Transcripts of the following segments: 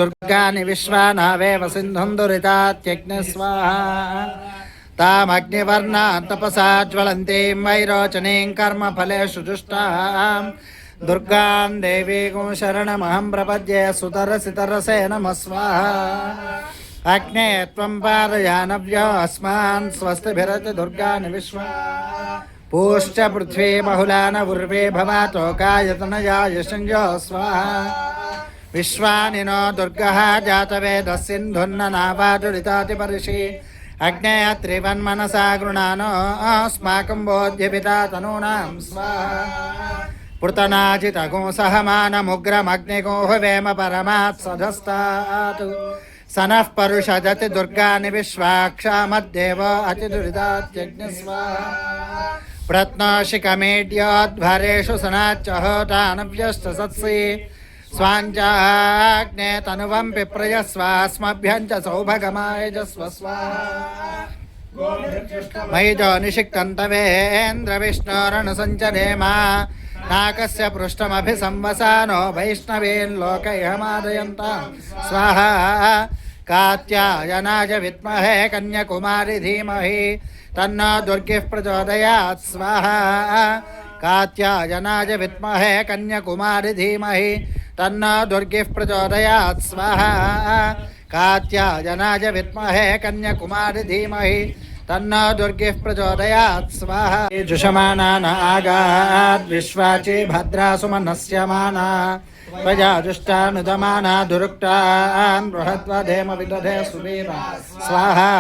दुर्गानि विश्वानावेव सिन्धुं दुरितात्यग्नि स्वाहा तामग्निवर्णां तपसा ज्वलन्तीं वैरोचनीं कर्मफलेषु जुष्टां दुर्गां देवीं शरणमहं प्रपद्ये सुतरसितरसे नमः स्वाहा अग्ने त्वं पादयानव्यो अस्मान् स्वस्तिभिरति दुर्गानि विश्वा पूश्च पृथ्वी बहुलान उर्वे भवातो कायतनयाय संयो स्वाहा विश्वानि नो दुर्गः जातवेदः सिन्धुन्ननावादुरितातिपरिषि अग्ने त्रिवन्मनसा गृणानो अस्माकं बोध्यपिता तनूनां स्वाहा पृतनाजितगो सहमानमुग्रमग्निगो हुवेम परमात् सधस्तात् सनः परुषजति दुर्गानि विश्वाक्षामद्देव अतिदुरितात्यग्नि स्वाहा प्रत्नशिखमेड्योद्भरेषु सनाच्चहोतानव्यश्च सत्सि स्वाञ्चाग्ने तनुवं पिप्रयस्वास्मभ्यं च सौभगमायजस्व स्वाहा मयिजो निषिक्तन्तवेन्द्रविष्णोरणुसञ्चरेमा नाकस्य पृष्ठमभिसंवसानो वैष्णवीन् लोकैहमादयन्तां स्वाहा कात्यायनाय विद्महे कन्याकुमारी धीमहि तन्नो दुर्गिः प्रचोदयात् स्वाहा कात्यायनाय विद्महे कन्याकुमारी धीमहि तन्नो दुर्गिः प्रचोदयात् स्वाहा कात्यायनाय विद्महे कन्याकुमारी धीमहि तन्नो दुर्गिः प्रचोदयात् स्वाहा जुषमाना आगात् विश्वाची भद्रासुमनस्यमाना त्वया जुष्टानुदमाना दुरुक्तान् बृहद्वधेम विदधे सुवीरा स्वाहा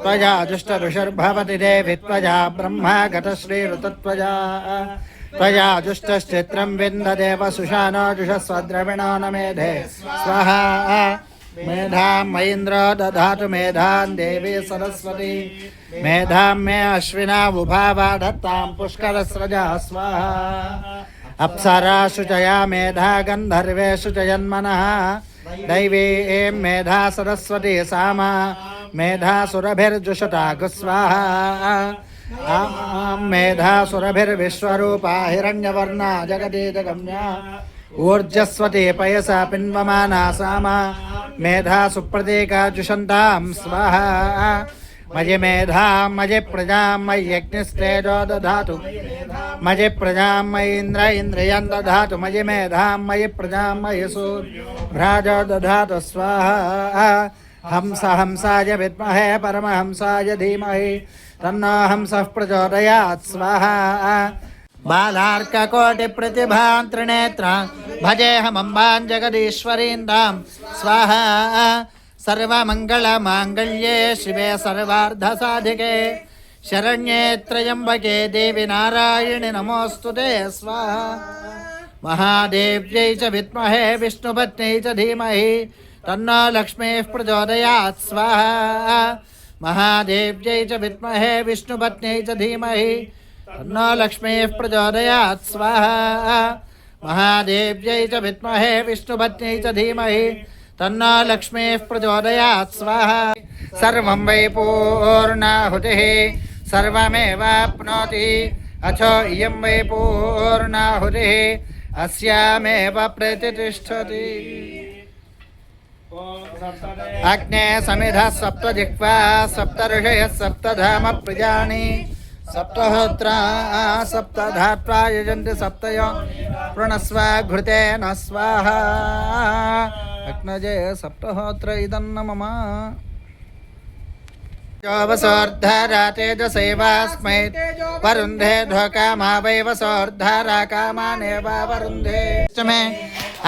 त्वया जुष्टऋषिर्भवति देवि त्वया ब्रह्मा गतश्रीऋतत्वया त्वया जुष्टश्चित्रं विन्ददेव सुशानो जुषस्वद्रविणो न मेधे स्वाहा मेधां मयीन्द्रो दधातु मेधां देवी सरस्वती मेधां मे अश्विना उभावा दत्तां पुष्करस्रजा स्वाहा अप्सरासु च या मेधा गन्धर्वेषु च जन्मनः दैवी मेधा सरस्वती सामा मेधा सुरभिर्जुषतागु स्वाहा मेधा सुरभिर्विश्वरूपा हिरण्यवर्णा जगति जगम्या ऊर्जस्वती पयसा पिन्वमाना सामा मेधा सुप्रतीका जुषन्तां स्वाहा मयि मेधां मयि प्रजां मयि यज्ञस्तेजो दधातु मयि प्रजां मयि इन्द्रियं दधातु मयि मेधां मयि प्रजां मयि सूर्यभ्राजो दधातु स्वाहा हंस हंसाय विद्महे परमहंसाय धीमहि तन्नो हंसः प्रचोदयात् स्वाहा बालार्ककोटिप्रतिभां त्रिनेत्रां भजेऽहमम्बां जगदीश्वरीं तां स्वाहा सर्वमङ्गलमाङ्गल्ये शिवे सर्वार्धसाधिके शरण्ये त्र्यम्बके देवि नारायणि नमोऽस्तुते स्वाहा महादेव्यै च विद्महे विष्णुपत्न्यै च धीमहि तन्नो लक्ष्मीः प्रचोदयात् स्वाहा महादेव्यै च विद्महे विष्णुपत्न्यै च धीमहि तन्नो लक्ष्मीः प्रचोदयात् स्वाहा महादेव्यै च विद्महे विष्णुपत्न्यै च धीमहि तन्नो लक्ष्मीः प्रचोदयात् स्वाहा सर्वं वै पूर्णाहुतिः सर्वमेवाप्नोति अथो इयं वै पूर्णाहुतिः अस्यामेव प्रतिष्ठति अग्ने समिधः सप्तजिह्वा सप्तऋषयः सप्तधाम प्रियाणि सप्तहोत्रा सप्तधात्वा यजन्ति सप्तयो प्रणस्व घृतेन स्वाहा अग्नजे सप्तहोत्र इदन्न मम वसोर्धारा तेजसेवास्मै वरुन्धे ढोकामा वै वसोर्धारा कामानेव वरुन्धे मे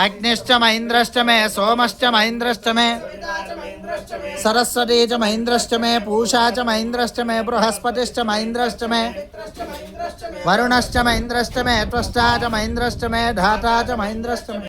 अग्निश्च महीन्द्रश्च मे सोमश्च महीन्द्रश्च मे सरस्वती च महीन्द्रश्च मे पूषा च महीन्द्रश्च मे बृहस्पतिश्च महीन्द्रश्च मे वरुणश्च महीन्द्रश्च मे त्वष्टा च महीन्द्रश्च मे धाता च महीन्द्रश्च मे